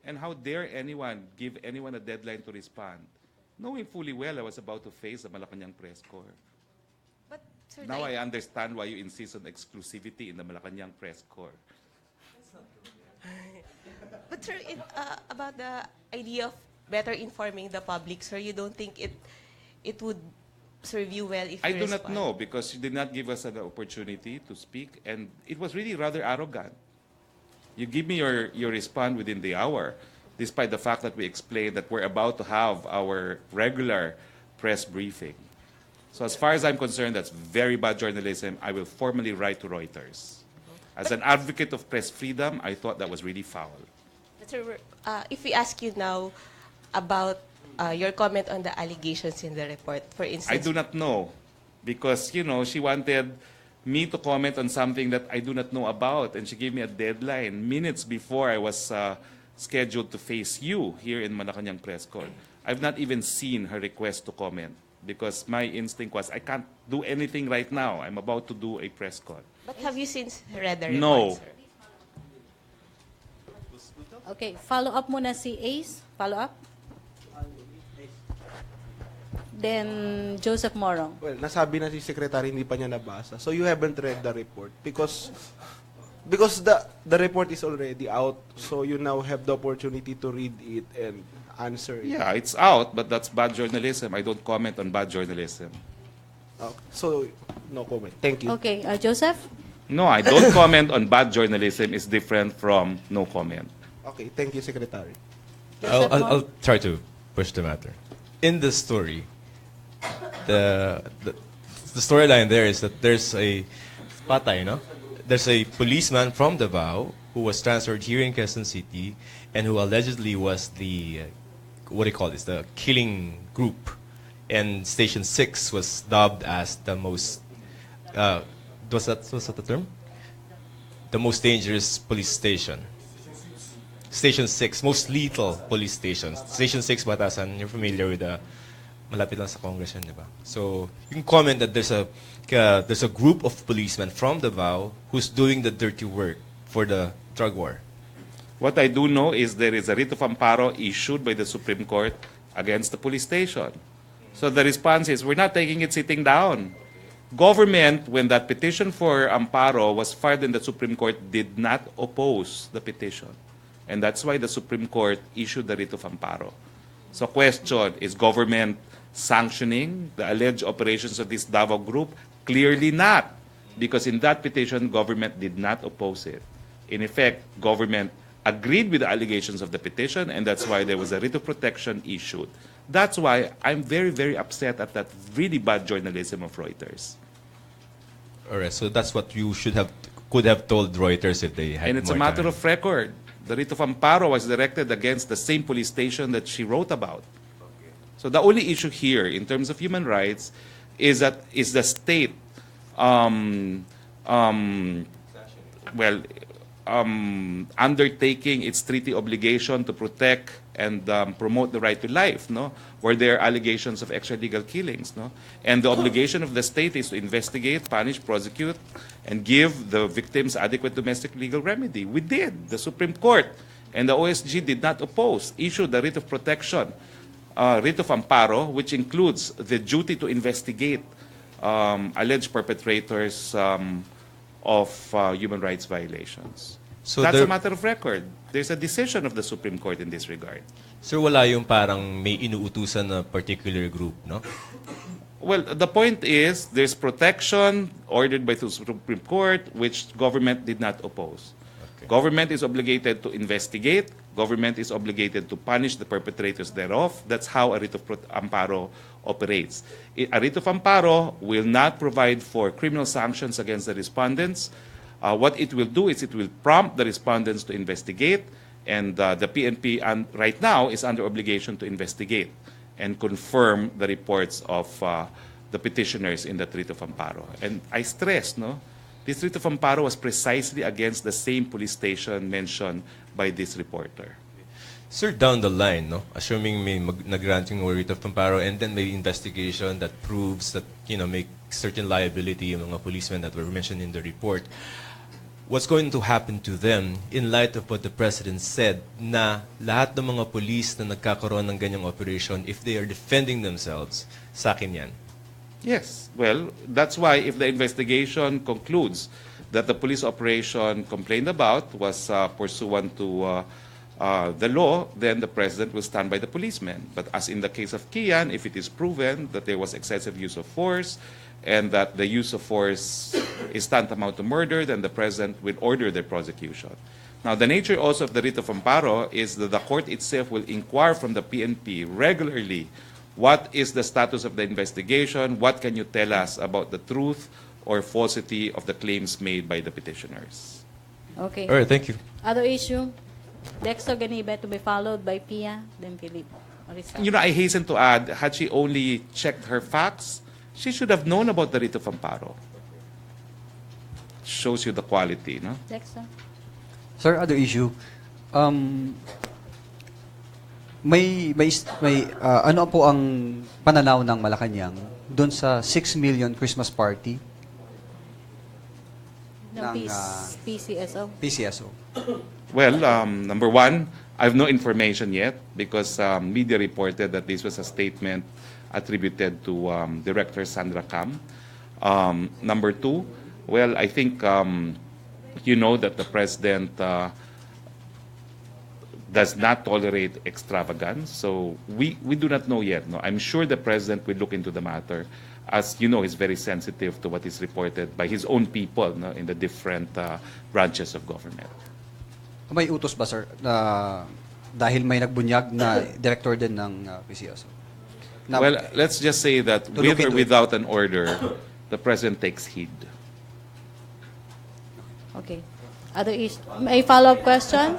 And how dare anyone give anyone a deadline to respond, knowing fully well I was about to face the Malacañang press corps. But, sir, Now I understand why you insist on exclusivity in the Malacañang press corps. But sir, about the idea of better informing the public, sir, you don't think it would serve you well if I you do not respond? know because you did not give us an opportunity to speak, and it was really rather arrogant. You give me your response within the hour, despite the fact that we explained that we're about to have our regular press briefing. So as far as I'm concerned, that's very bad journalism. I will formally write to Reuters. As an advocate of press freedom, I thought that was really foul. But sir, if we ask you now about your comment on the allegations in the report, for instance... I do not know because, you know, she wanted me to comment on something that I do not know about, and she gave me a deadline minutes before I was scheduled to face you here in Malacañang Press Corps. I've not even seen her request to comment because my instinct was I can't do anything right now. I'm about to do a press call. But have you since read the report, No. sir? Okay, follow up muna si Ace. Follow up. Then Joseph Morong. Well, nasabi na si Secretary hindi pa niya nabasa. So you haven't read the report because the report is already out. So you now have the opportunity to read it and answer it. Yeah, it's out, but that's bad journalism. I don't comment on bad journalism. So no comment. Thank you. Okay, Joseph? No, I don't comment on bad journalism. It's different from no comment. Okay, thank you, Secretary. I'll try to push the matter. In the story, the storyline there is that there's a patay, no? There's a policeman from Davao who was transferred here in Quezon City and who allegedly was the, what do you call this, the killing group. And Station 6 was dubbed as the most, was that the term? The most dangerous police station. Station 6, most lethal police station. Station 6, Batasan, you're familiar with the malapit lang sa Congress yun, di ba? So, you can comment that there's a group of policemen from Davao who's doing the dirty work for the drug war. What I do know is there is a writ of amparo issued by the Supreme Court against the police station. So the response is, we're not taking it sitting down. Government, when that petition for amparo was filed in the Supreme Court, did not oppose the petition. And that's why the Supreme Court issued the writ of amparo. So question, is government sanctioning the alleged operations of this Davao group? Clearly not, because in that petition, government did not oppose it. In effect, government agreed with the allegations of the petition, and that's why there was a writ of protection issued. That's why I'm very, very upset at that really bad journalism of Reuters. All right, so that's what you could have told Reuters if they had more time. And it's a matter of record. The writ of amparo was directed against the same police station that she wrote about. So the only issue here in terms of human rights is that the state undertaking its treaty obligation to protect and promote the right to life, no? Where there are allegations of extralegal killings, no? And the obligation of the state is to investigate, punish, prosecute, and give the victims adequate domestic legal remedy. We did. The Supreme Court and the OSG did not oppose, issued the writ of protection, writ of amparo, which includes the duty to investigate alleged perpetrators of human rights violations. So that's a matter of record. There's a decision of the Supreme Court in this regard. Sir, wala yung parang may inuutusan na particular group, no? Well, the point is there's protection ordered by the Supreme Court, which government did not oppose. Okay. Government is obligated to investigate. Government is obligated to punish the perpetrators thereof. That's how a writ of amparo operates. A writ of amparo will not provide for criminal sanctions against the respondents. What it will do is it will prompt the respondents to investigate, and the PNP right now is under obligation to investigate and confirm the reports of the petitioners in the writ of amparo. And I stress, no, this writ of amparo was precisely against the same police station mentioned by this reporter. Sir, down the line, no, assuming may nag-granting writ of amparo and then may investigation that proves that, you know, make certain liability yung mga policemen that were mentioned in the report, what's going to happen to them in light of what the President said na lahat ng mga police na nagkakaroon ng ganyang operation, if they are defending themselves, sa akin yan. Yes. Well, that's why if the investigation concludes that the police operation complained about was pursuant to the law, then the president will stand by the policemen. But as in the case of Kian, if it is proven that there was excessive use of force and that the use of force is tantamount to murder, then the president will order their prosecution. Now, the nature also of the writ of amparo is that the court itself will inquire from the PNP regularly what is the status of the investigation, what can you tell us about the truth or falsity of the claims made by the petitioners. Okay. All right, thank you. Other issue? Dexter Ganibe to be followed by Pia, then Philip. Rizal. You know, I hasten to add, had she only checked her facts, she should have known about the writ of amparo. Shows you the quality, no? Dexter? Sir, other issue. Ano po ang pananaw ng Malacañang doon sa 6 million Christmas party Ng ng PCSO? PCSO? Well, number one, I have no information yet because media reported that this was a statement attributed to Director Sandra Cam. Number two, well, I think you know that the president does not tolerate extravagance. So we do not know yet. No, I'm sure the president will look into the matter. As you know, he's very sensitive to what is reported by his own people, no, in the different branches of government. May utos ba, sir, na dahil may nagbunyag na director din ng PCSO? Na, Well, let's just say that To look with or into it. without an order, the president takes heed. Okay. Other issue? May follow-up question?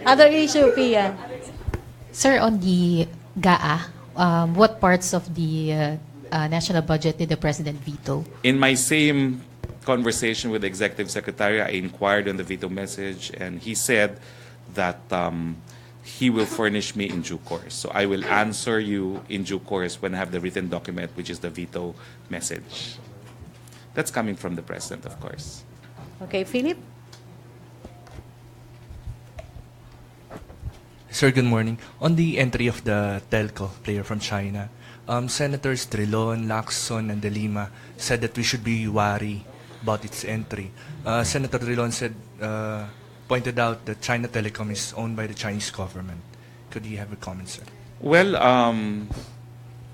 Other issue, Pia? Sir, on the GAA, what parts of the national budget did the President veto? In my same conversation with the executive secretary, I inquired on the veto message, and he said that he will furnish me in due course. So I will answer you in due course when I have the written document, which is the veto message. That's coming from the president, of course. Okay, Philip? Sir, good morning. On the entry of the telco player from China, Senators Trilon, Lacson, and De Lima said that we should be wary about its entry. Senator Trilon said, pointed out that China Telecom is owned by the Chinese government. Could you have a comment, sir? Well,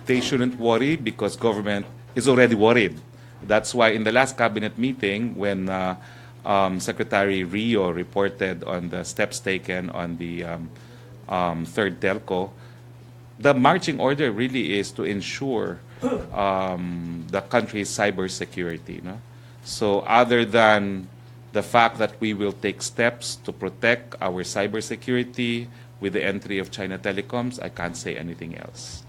they shouldn't worry because government is already worried. That's why in the last cabinet meeting, when Secretary Rio reported on the steps taken on the third telco, the marching order really is to ensure the country's cybersecurity. No? So other than the fact that we will take steps to protect our cybersecurity with the entry of China Telecoms, I can't say anything else.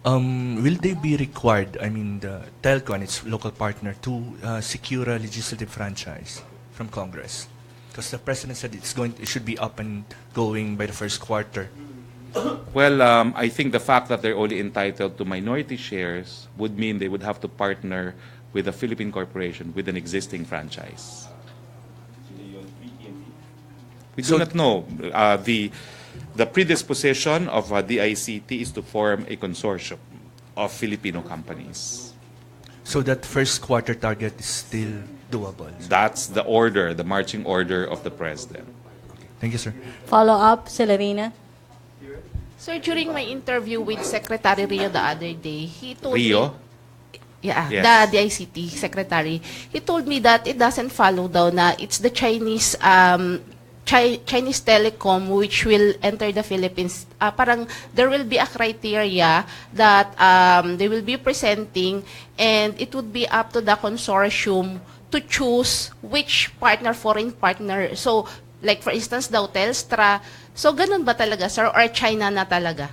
Will they be required, I mean, the telco and its local partner, to secure a legislative franchise from Congress? Because the President said it should be up and going by the first quarter. Well, I think the fact that they're only entitled to minority shares would mean they would have to partner with a Philippine corporation with an existing franchise. We do not know. The predisposition of DICT is to form a consortium of Filipino companies. So that first quarter target is still doable. That's the order, the marching order of the president. Thank you, sir. Follow-up, Celerina? Sir, during my interview with Secretary Rio the other day, he told Rio? me... Yeah, Yes. the ICT secretary. He told me that it doesn't follow daw na it's the Chinese Chinese telecom which will enter the Philippines. Parang there will be a criteria that they will be presenting, and it would be up to the consortium to choose which partner, foreign partner. So, like for instance, daw Telstra. So, ganun ba talaga, sir? Or China na talaga?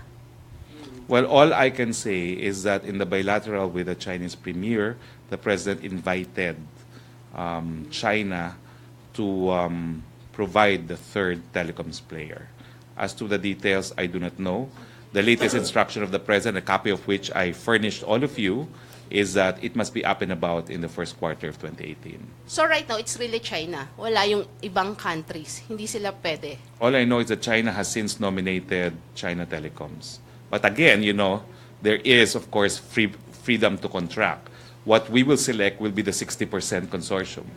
Well, all I can say is that in the bilateral with the Chinese premier, the president invited China to provide the third telecoms player. As to the details, I do not know. The latest instruction of the president, a copy of which I furnished all of you, is that it must be up and about in the first quarter of 2018. So right now, it's really China. Wala yung ibang countries. Hindi sila pwede. All I know is that China has since nominated China Telecoms. But again, there is, of course, freedom to contract. What we will select will be the 60% consortium.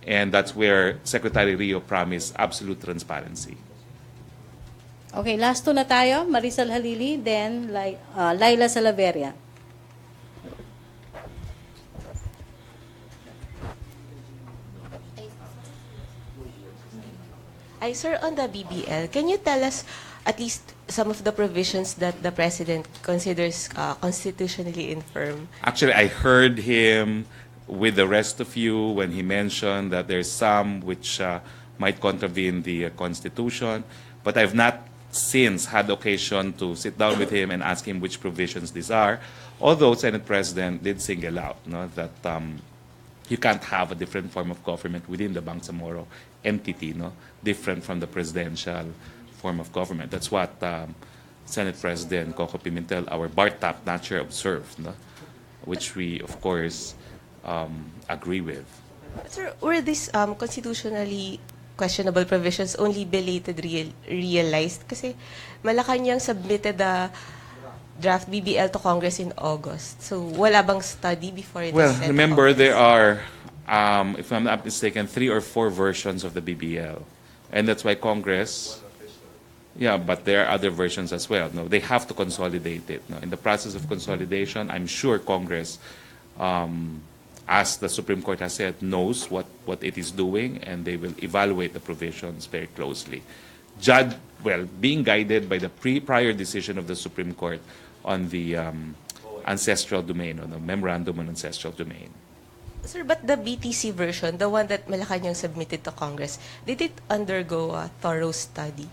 And that's where Secretary Rio promised absolute transparency. Okay, last two na tayo. Marisol Halili, then Laila Salaveria. Sir, on the BBL, can you tell us at least some of the provisions that the President considers constitutionally infirm? Actually, I heard him with the rest of you when he mentioned that there's some which might contravene the Constitution, but I've not since had occasion to sit down with him and ask him which provisions these are, although Senate President did single out that you can't have a different form of government within the Bangsamoro entity, different from the presidential form of government. That's what Senate President Coco Pimentel, our bar top notcher, observed, which we, of course, agree with. Sir, were these constitutionally questionable provisions only belated realized? Kasi Malacañang submitted the draft BBL to Congress in August. So wala bang study before it Well, was sent to remember, Congress? there are, if I'm not mistaken, 3 or 4 versions of the BBL. And that's why Congress, yeah, but there are other versions as well. No, they have to consolidate it. No? In the process of consolidation, I'm sure Congress, as the Supreme Court has said, knows what it is doing, and they will evaluate the provisions very closely. Being guided by the prior decision of the Supreme Court on the ancestral domain, on the memorandum on ancestral domain. Sir, but the BTC version, the one that Malacañang submitted to Congress, did it undergo a thorough study?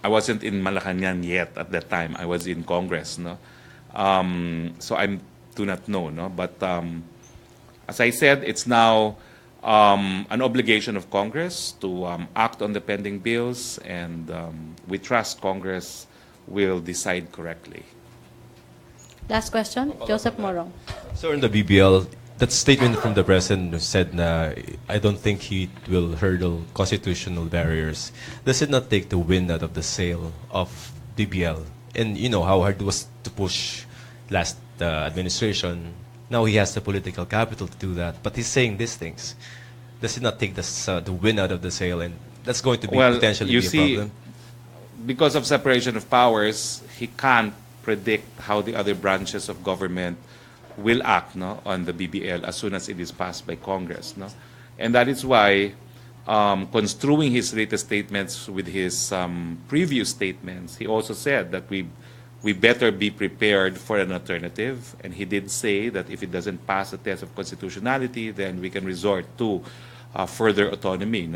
I wasn't in Malacañang yet at that time. I was in Congress, so I do not know, But as I said, it's now an obligation of Congress to act on the pending bills, and we trust Congress will decide correctly. Last question, Joseph Morong. So in the BBL, that statement from the President said na I don't think he will hurdle constitutional barriers. Does it not take the wind out of the sail of BBL? And you know how hard it was to push last administration. Now he has the political capital to do that, but he's saying these things. Does it not take the wind out of the sail, and that's going to be potentially you be a see, problem? because of separation of powers, he can't predict how the other branches of government will act on the BBL as soon as it is passed by Congress. And that is why construing his latest statements with his previous statements, he also said that we better be prepared for an alternative. And he did say that if it doesn't pass the test of constitutionality, then we can resort to further autonomy.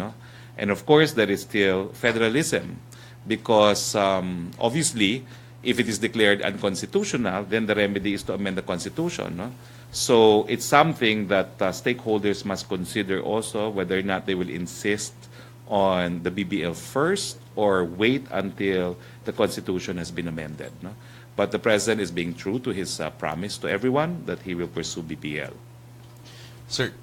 And of course, there is still federalism, because obviously, if it is declared unconstitutional, then the remedy is to amend the Constitution. So it's something that stakeholders must consider also, whether or not they will insist on the BBL first or wait until the Constitution has been amended. But the President is being true to his promise to everyone that he will pursue BBL. Sir,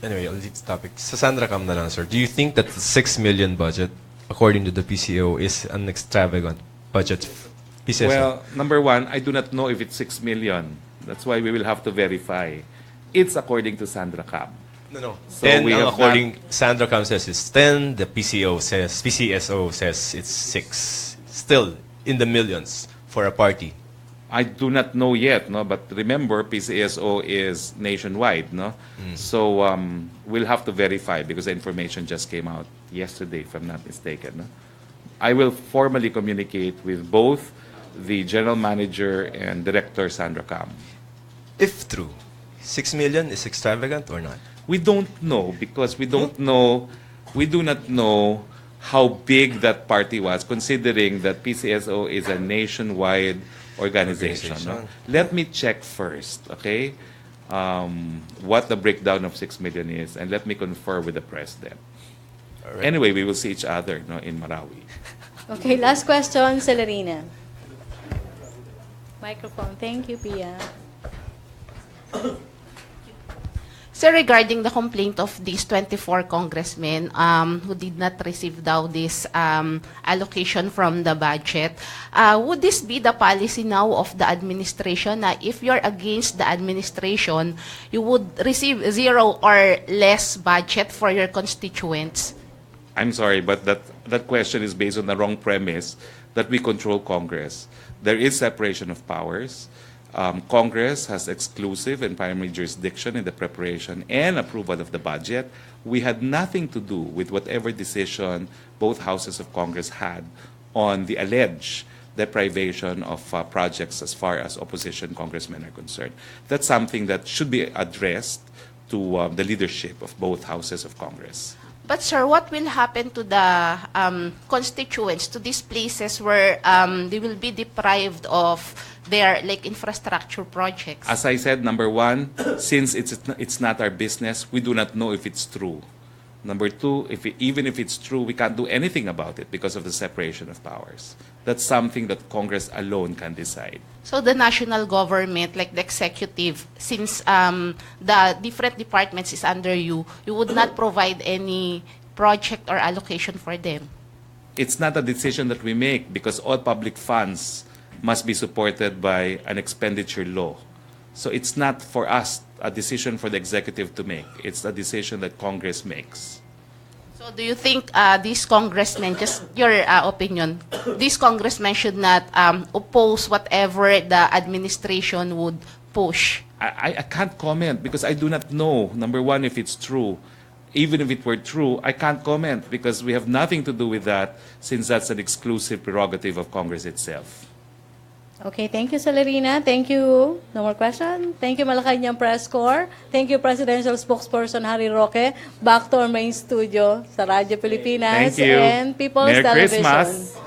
anyway, I'll leave the topic. Sa Sandra Cam na lang, sir. Do you think that the 6 million budget, according to the PCO, is an extravagant budget? PCSO? Well, number one, I do not know if it's 6 million. That's why we will have to verify. It's according to Sandra Cam. No. So 10, we have according Sandra Cam says it's 10, the PCO says, PCSO says it's 6. Still in the millions for a party. I do not know yet, but remember, PCSO is nationwide. So we'll have to verify, because the information just came out yesterday, if I'm not mistaken. I will formally communicate with both the General Manager and Director Sandra Cam. If true, 6 million is extravagant or not? We don't know, because we do not know how big that party was, considering that PCSO is a nationwide organization. Let me check first, okay, what the breakdown of 6 million is, and let me confer with the President. All right. Anyway, we will see each other in Marawi. Okay, last question, Celerina. Microphone. Thank you, Pia. So regarding the complaint of these 24 congressmen who did not receive now this allocation from the budget, would this be the policy now of the administration? If you're against the administration, you would receive 0 or less budget for your constituents? I'm sorry, but that question is based on the wrong premise that we control Congress. There is separation of powers. Congress has exclusive and primary jurisdiction in the preparation and approval of the budget. We had nothing to do with whatever decision both houses of Congress had on the alleged deprivation of projects as far as opposition congressmen are concerned. That's something that should be addressed to the leadership of both houses of Congress. But sir, what will happen to the constituents, to these places where they will be deprived of their infrastructure projects? As I said, number one, since it's not our business, we do not know if it's true. Number two, even if it's true, we can't do anything about it because of the separation of powers. That's something that Congress alone can decide. So the national government, like the executive, since the different departments is under you, you would not provide any project or allocation for them? It's not a decision that we make because all public funds must be supported by an expenditure law. So it's not for us a decision for the executive to make. It's a decision that Congress makes. So do you think these congressmen, just your opinion, these congressmen should not oppose whatever the administration would push? I can't comment because I do not know, number one, if it's true. Even if it were true, I can't comment because we have nothing to do with that since that's an exclusive prerogative of Congress itself. Okay, thank you, Celerina. Thank you. No more question. Thank you, Malacañang Press Corps. Thank you, Presidential Spokesperson Harry Roque. Back to our main studio sa Radyo Pilipinas Thank you. and People's Merry Television. Christmas.